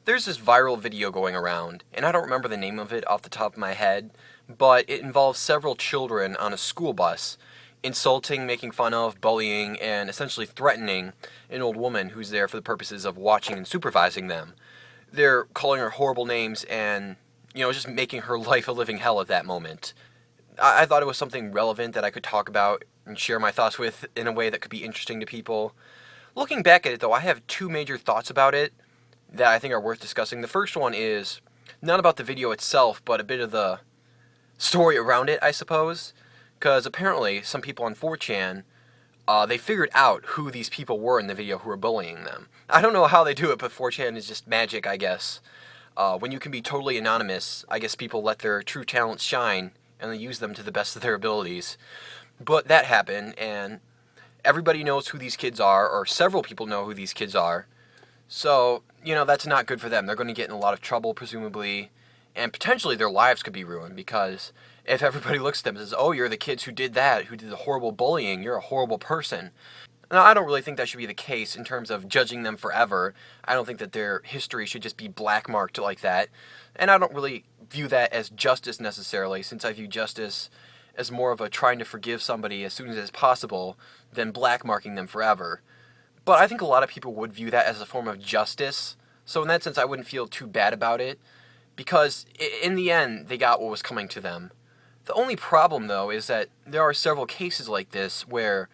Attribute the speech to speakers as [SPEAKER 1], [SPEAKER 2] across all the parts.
[SPEAKER 1] There's this viral video going around, and I don't remember the name of it off the top of my head, but it involves several children on a school bus insulting, making fun of, bullying, and essentially threatening an old woman who's there for the purposes of watching and supervising them. They're calling her horrible names and, just making her life a living hell at that moment. I thought it was something relevant that I could talk about and share my thoughts with in a way that could be interesting to people. Looking back at it, though, I have two major thoughts about it that I think are worth discussing. The first one is not about the video itself, but a bit of the story around it, I suppose. Because apparently, some people on 4chan, they figured out who these people were in the video who were bullying them. I don't know how they do it, but 4chan is just magic, I guess. When you can be totally anonymous, I guess people let their true talents shine and they use them to the best of their abilities. But that happened, and everybody knows who these kids are, or several people know who these kids are. So, that's not good for them. They're going to get in a lot of trouble, presumably, and potentially their lives could be ruined, because if everybody looks at them and says, oh, you're the kids who did that, who did the horrible bullying, you're a horrible person. Now, I don't really think that should be the case in terms of judging them forever. I don't think that their history should just be black-marked like that, and I don't really view that as justice necessarily, since I view justice as more of a trying to forgive somebody as soon as possible than black-marking them forever. But I think a lot of people would view that as a form of justice, so in that sense I wouldn't feel too bad about it, because in the end they got what was coming to them. The only problem, though, is that there are several cases like this where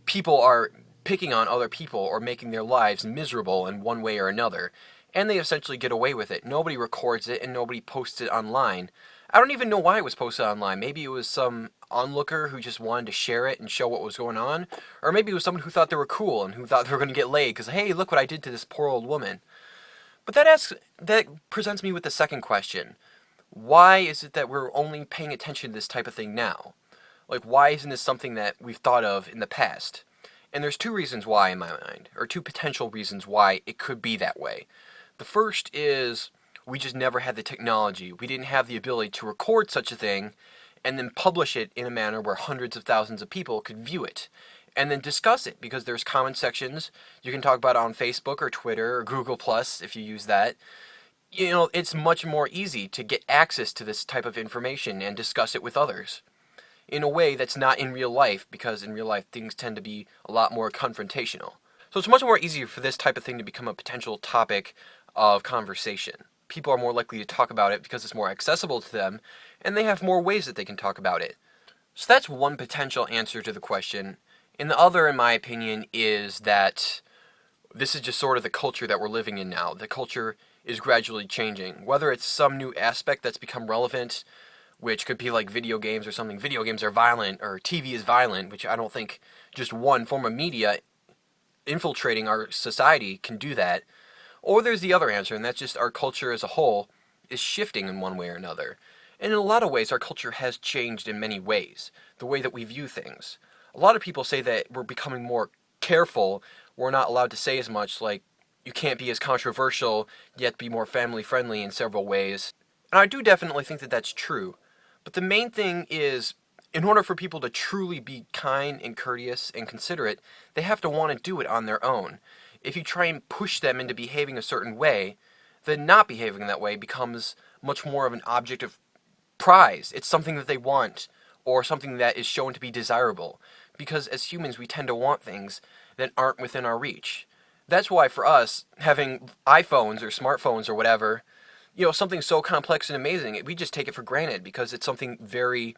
[SPEAKER 1] people are picking on other people or making their lives miserable in one way or another, and they essentially get away with it. Nobody records it and nobody posts it online. I don't even know why it was posted online. Maybe it was some onlooker who just wanted to share it and show what was going on, or maybe it was someone who thought they were cool and who thought they were going to get laid because, hey, look what I did to this poor old woman. But that presents me with the second question. Why is it that we're only paying attention to this type of thing now? Like, why isn't this something that we've thought of in the past? And there's two reasons why in my mind, or two potential reasons why it could be that way. The first is we just never had the technology. We didn't have the ability to record such a thing and then publish it in a manner where hundreds of thousands of people could view it and then discuss it, because there's comment sections. You can talk about it on Facebook or Twitter or Google Plus if you use that. It's much more easy to get access to this type of information and discuss it with others in a way that's not in real life, because in real life things tend to be a lot more confrontational. So it's much more easier for this type of thing to become a potential topic of conversation. People are more likely to talk about it because it's more accessible to them, and they have more ways that they can talk about it. So that's one potential answer to the question. And the other, in my opinion, is that this is just sort of the culture that we're living in now. The culture is gradually changing. Whether it's some new aspect that's become relevant, which could be like video games or something. Video games are violent, or TV is violent, which I don't think just one form of media infiltrating our society can do that. Or there's the other answer, and that's just our culture as a whole is shifting in one way or another. And in a lot of ways, our culture has changed in many ways, the way that we view things. A lot of people say that we're becoming more careful. We're not allowed to say as much, like, you can't be as controversial, yet be more family friendly in several ways. And I do definitely think that that's true. But the main thing is, in order for people to truly be kind and courteous and considerate, they have to want to do it on their own. If you try and push them into behaving a certain way, then not behaving that way becomes much more of an object of prize. It's something that they want, or something that is shown to be desirable. Because as humans, we tend to want things that aren't within our reach. That's why for us, having iPhones or smartphones or whatever, something so complex and amazing, we just take it for granted because it's something very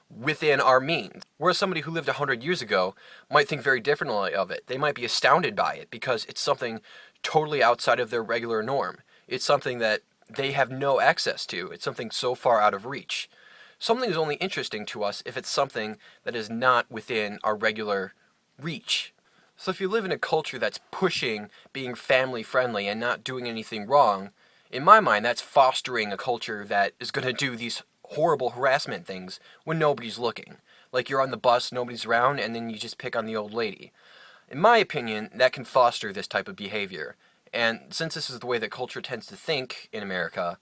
[SPEAKER 1] within our means. Whereas somebody who lived 100 years ago might think very differently of it. They might be astounded by it because it's something totally outside of their regular norm. It's something that they have no access to. It's something so far out of reach. Something is only interesting to us if it's something that is not within our regular reach. So if you live in a culture that's pushing being family friendly and not doing anything wrong, in my mind that's fostering a culture that is going to do these horrible harassment things when nobody's looking. Like you're on the bus, nobody's around, and then you just pick on the old lady. In my opinion, that can foster this type of behavior. And since this is the way that culture tends to think in America,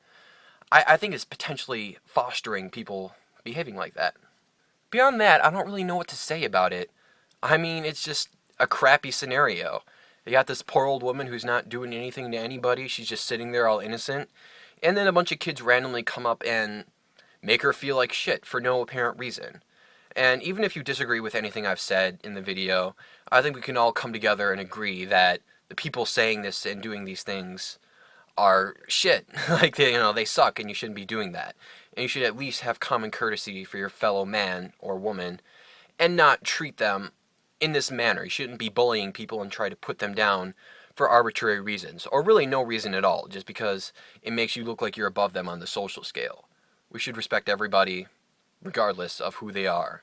[SPEAKER 1] I think it's potentially fostering people behaving like that. Beyond that, I don't really know what to say about it. I mean, it's just a crappy scenario. You got this poor old woman who's not doing anything to anybody. She's just sitting there all innocent. And then a bunch of kids randomly come up and make her feel like shit for no apparent reason. And even if you disagree with anything I've said in the video, I think we can all come together and agree that the people saying this and doing these things are shit. Like, they suck and you shouldn't be doing that. And you should at least have common courtesy for your fellow man or woman and not treat them in this manner. You shouldn't be bullying people and try to put them down for arbitrary reasons, or really no reason at all, just because it makes you look like you're above them on the social scale. We should respect everybody, regardless of who they are.